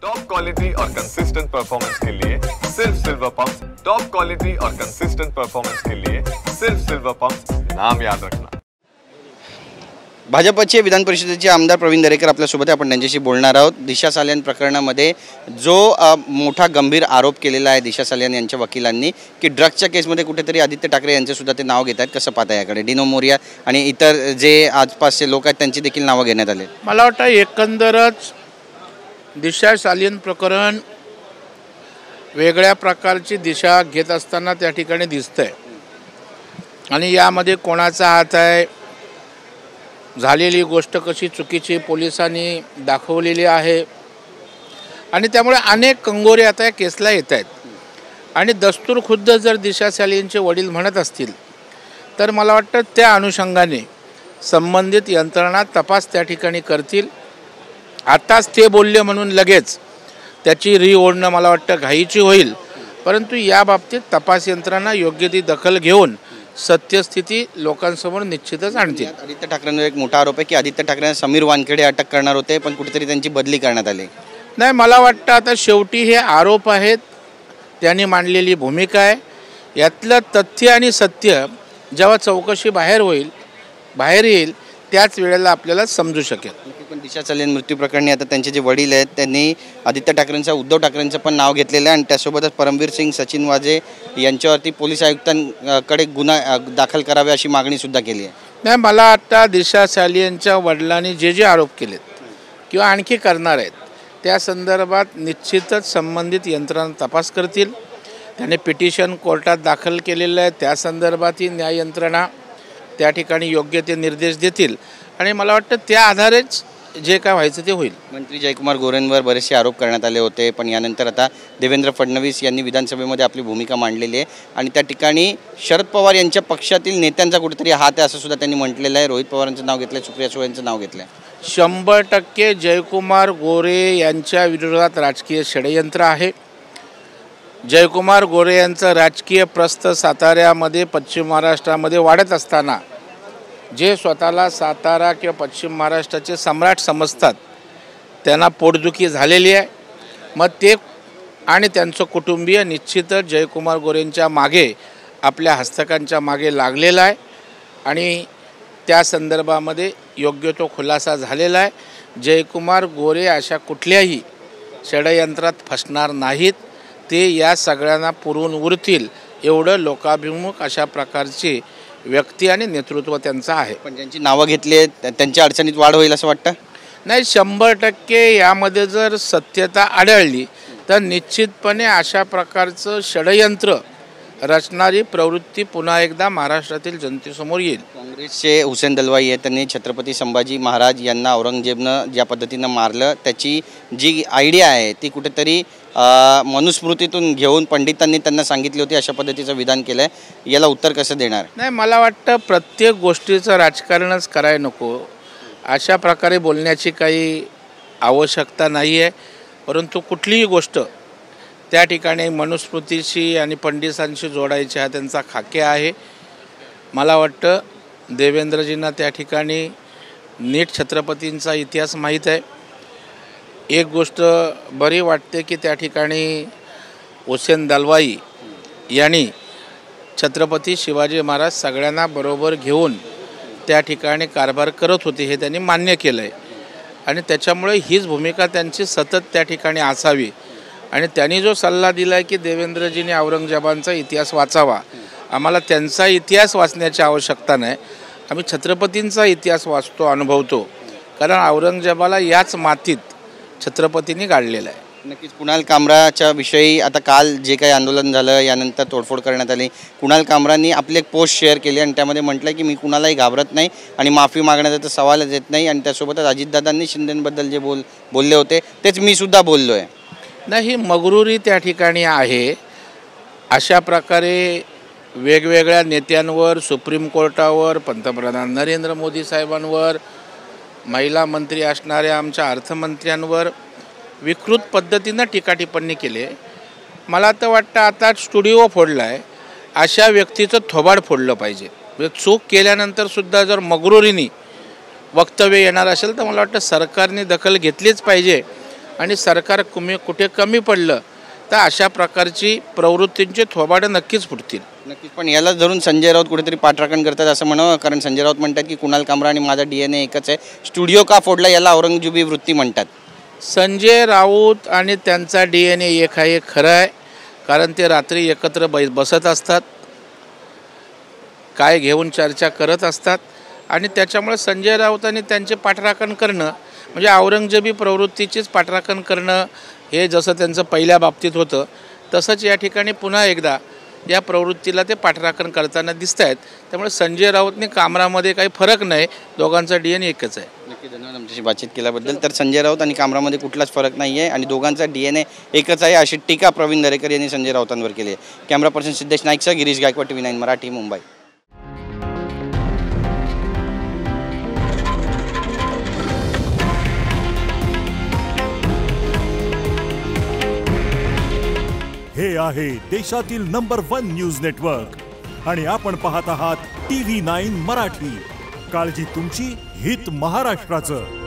Top quality और consistent performance के लिए सिर्फ सिल्वर पंप्स। टॉप क्वालिटी और कंसिस्टेंट परफॉर्मेंस के लिए सिर्फ सिल्वर पंप्स, नाम याद रखना। भाजपचे विधान परिषदेचे आमदार प्रवीण दरेकर आपल्यासोबत आहे, आपण त्यांच्याशी बोलणार आहोत। दिशा सालियान प्रकरणामध्ये जो मोठा गंभीर आरोप केलेला आहे दिशा सालियान यांच्या वकिलांनी की ड्रग्सच्या केसमध्ये कुठेतरी आदित्य ठाकरे यांचे सुद्धा ते नाव घेत आहेत, कसं पाहता याकडे? डिनो मोरिया आणि इतर जे आसपासचे लोक आहेत त्यांची देखील नावं घेण्यात आले। मला वाटतं एकंदरच दिशा सालियन प्रकरण वेगळ्या प्रकारची दिशा घेत असताना त्या ठिकाणी दिसतंय आणि यामध्ये कोणाचा हात आहे, झालेली गोष्ट कशी चुकीची पोलिसांनी दाखवलेली आहे आणि त्यामुळे अनेक कंगोरे आता या केसला येत आहेत आणि दस्तूर खुद्द जर दिशा सालियनचे वडील म्हणत असतील तर मला वाटतं त्या अनुषंगाने संबंधित यंत्रणा तपास त्या ठिकाणी करतील। आताच ते बोलले म्हणून लगेच त्याची ओढणं मला वाटतं घाईची होईल, परंतु या बाबतीत तपास यंत्रणा योग्य ती दखल घेऊन सत्यस्थिती लोकांसमोर निश्चितच आणतील। आदित्य ठाकरेंवर एक मोठा आरोप आहे की आदित्य ठाकरे समीर वानखेडे अटक करणार होते, पण कुठेतरी त्यांची बदली करण्यात आली। नाही, मला वाटतं आता शेवटी हे आरोप आहेत, त्यांनी मांडलेली भूमिका आहे, यातलं तथ्य आणि सत्य जेव्हा चौकशी बाहेर येईल त्याच वेळेला आपल्याला समजू शकेल। पण दिशा सालियन मृत्यू प्रकरणी आता त्यांचे जे वडील आहेत त्यांनी आदित्य ठाकरेंचं उद्धव ठाकरेंचं पण नाव घेतलेलं आहे आणि त्यासोबतच परमवीर सिंग सचिन वाजे यांच्यावरती पोलीस आयुक्तांकडे गुन्हा दाखल करावे अशी मागणी सुद्धा केली आहे। नाही, मला आता दिशा सालियनच्या वडिलांनी जे आरोप केलेत किंवा आणखी करणार आहेत त्या संदर्भात निश्चितच संबंधित यंत्रणा तपास करतील। त्याने पिटिशन कोर्टात दाखल केलेलं आहे, त्या संदर्भातही न्याय यंत्रणा त्या ठिकाणी योग्य ते निर्देश देतील आणि मला वाटतं त्या आधारेच जे काय व्हायचं ते होईल। मंत्री जयकुमार गोरेंवर बरेचसे आरोप करण्यात आले होते, पण यानंतर आता देवेंद्र फडणवीस यांनी विधानसभेमध्ये आपली भूमिका मांडलेली आहे आणि त्या ठिकाणी शरद पवार यांच्या पक्षातील नेत्यांचा कुठेतरी हात आहे असं सुद्धा त्यांनी म्हटलेलं आहे। रोहित पवारांचं नाव घेतलं, सुप्रिया सुळे यांचं नाव घेतलं। 100% जयकुमार गोरे यांच्या विरोधात राजकीय षडयंत्र आहे। जयकुमार गोरे यांचं राजकीय प्रस्थ साताऱ्यामध्ये पश्चिम महाराष्ट्रामध्ये वाढत असताना जे स्वतःला सातारा किंवा पश्चिम महाराष्ट्राचे सम्राट समजतात त्यांना पोटदुखी झालेली आहे। मग ते आणि त्यांचं कुटुंबीय निश्चितच जयकुमार गोरेंच्या मागे आपल्या हस्तकांच्या मागे लागलेला आहे आणि त्या संदर्भामध्ये योग्य तो खुलासा झालेला आहे। जयकुमार गोरे अशा कुठल्याही षडयंत्रात फसणार नाहीत, ते या सगळ्यांना पुरून उरतील एवढं लोकाभिमुख अशा प्रकारची व्यक्ती आणि नेतृत्व त्यांचं आहे। पण ज्यांची नावं घेतली आहेत त्यांच्या अडचणीत वाढ होईल असं वाटतं? नाही, 100% यामध्ये जर सत्यता आढळली तर निश्चितपणे अशा प्रकारचं षडयंत्र रचणारी प्रवृत्ती पुन्हा एकदा महाराष्ट्रातील जनतेसमोर येईल। काँग्रेसचे हुसेन दलवाई आहेत, त्यांनी छत्रपती संभाजी महाराज यांना औरंगजेबनं ज्या पद्धतीनं मारलं त्याची जी आयडिया आहे ती कुठेतरी मनुस्मृतीतून घेऊन पंडितांनी त्यांना सांगितली होती, अशा पद्धतीचं विधान केलं आहे। याला उत्तर कसं देणार? नाही, मला वाटतं प्रत्येक गोष्टीचं राजकारणच करायला नको, अशा प्रकारे बोलण्याची काही आवश्यकता नाही आहे, परंतु कुठलीही गोष्ट त्या ठिकाणी मनुस्मृतीशी आणि पंडितांशी जोडायची हा त्यांचा खाके आहे। मला वाटतं देवेंद्रजींना त्या ठिकाणी नीट छत्रपतींचा इतिहास माहीत आहे। एक गोष्ट बरी वाटते की त्या ठिकाणी हुसेन दलवाई यांनी छत्रपती शिवाजी महाराज सगळ्यांना बरोबर घेऊन त्या ठिकाणी कारभार करत होते हे त्यांनी मान्य केलं आहे आणि त्याच्यामुळे हीच भूमिका त्यांची सतत त्या ठिकाणी असावी आणि त्यांनी जो सल्ला दिला आहे की देवेंद्रजींनी औरंगजेबांचा इतिहास वाचावा, आम्हाला त्यांचा इतिहास वाचण्याची आवश्यकता नाही, आम्ही छत्रपतींचा इतिहास वाचतो, अनुभवतो, कारण औरंगजेबाला याच मातीत छत्रपतींनी गाडलेलं आहे। नक्कीच कुणाल कामराच्या विषयी आता काल जे काही आंदोलन झालं यानंतर तोडफोड करण्यात आली, कुणाल कामरांनी आपली एक पोस्ट शेअर केली आणि त्यामध्ये म्हटलं की मी कुणालाही घाबरत नाही आणि माफी मागण्याचा तर सवालच येत नाही आणि त्यासोबतच अजितदादांनी शिंदेंबद्दल जे बोलले होते तेच मी सुद्धा बोललो आहे। नाही, ही मगरुरी त्या ठिकाणी आहे। अशा प्रकारे वेगवेगळ्या नेत्यांवर, सुप्रीम कोर्टावर, पंतप्रधान नरेंद्र मोदी साहेबांवर, महिला मंत्री असणाऱ्या आमच्या अर्थमंत्र्यांवर विकृत पद्धतीनं टीकाटिप्पणी केली। मला तर वाटतं आता स्टुडिओ फोडला आहे, अशा व्यक्तीचं थोबाड फोडलं पाहिजे। म्हणजे चूक केल्यानंतर सुद्धा जर मगरुरीने वक्तव्य येणार असेल तर मला वाटतं सरकारने दखल घेतलीच पाहिजे आणि सरकार कुठे कमी पडलं तर अशा प्रकारची प्रवृत्तींचे थोबाडं नक्कीच फुटतील. नक्कीच. पण याला धरून संजय राऊत कुठेतरी पाठराखण करतात असं म्हणावं, कारण संजय राऊत म्हणतात की कुणाल कामरा आणि माझा DNA एकच आहे. स्टुडिओ का फोडला याला औरंगजेबी वृत्ती म्हणतात. संजय राऊत आणि त्यांचा DNA एक आहे, खरं आहे. कारण ते रात्री एकत्र बसत असतात, काय घेऊन चर्चा करत असतात आणि त्याच्यामुळे संजय राऊत आणि त्यांचे पाठराखण करणं म्हणजे औरंगजेबी प्रवृत्तीचीच पाठराखण करणं हे जसं त्यांचं पहिल्या बाबतीत होतं तसंच या ठिकाणी पुन्हा एकदा या प्रवृत्तीला ते पाठराखण करताना दिसत आहेत. त्यामुळे संजय राऊतने कामरामध्ये काही फरक नाही, दोघांचा DNA एकच आहे. नक्की. धन्यवाद आमच्याशी बातचीत केल्याबद्दल. तर संजय राऊत आणि कामरामध्ये कुठलाच फरक नाही आहे आणि दोघांचा DNA एकच आहे अशी टीका प्रवीण दरेकर यांनी संजय राऊतांवर केली आहे. कॅमेरा पर्सन सिद्धेश नाईकसह गिरीश गायकवाड, TV9 मराठी, मुंबई. हे आहे देशातील नंबर 1 न्यूज नेटवर्क आणि आपण पाहत आहात TV9 मराठी. काळजी तुमची, हित महाराष्ट्राचं.